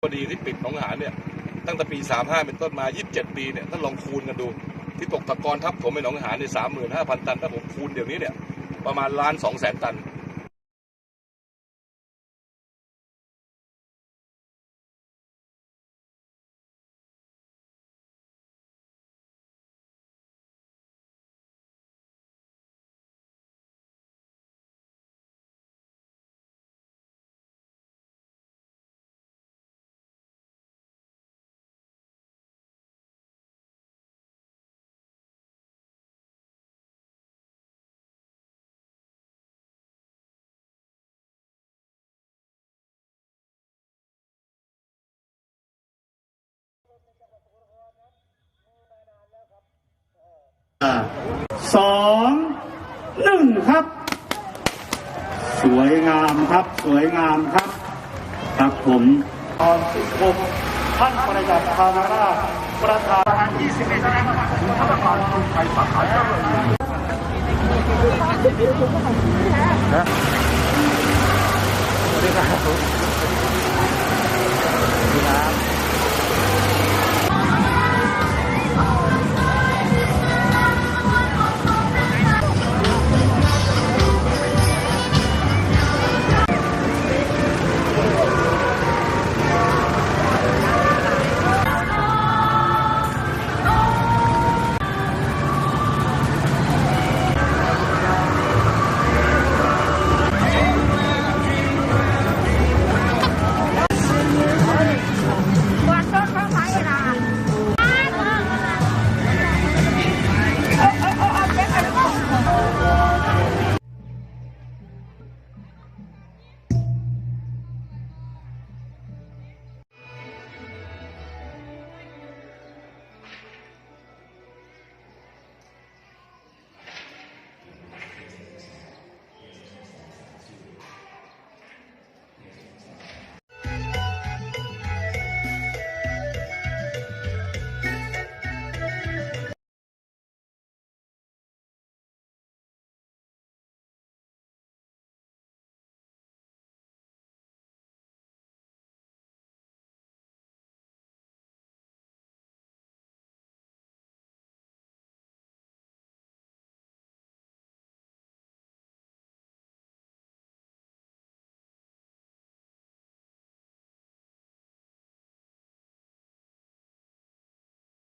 พอดีที่ปิดหนองหานเนี่ยตั้งแต่ปี35เป็นต้นมา27ปีเนี่ยท่านลองคูณกันดูที่ตกตะกอนทับถมในหนองหานใน35,000 ตันถ้าผมคูณเดี๋ยวนี้เนี่ยประมาณ1,200,000 ตัน2-1ครับสวยงามครับสวยงามครับครับผมตอน16ท่านประหยัดธารราชประธาน21ท่านประธานกรุงไทยสาขาเจ้าเมืองนะสวัสดีครับ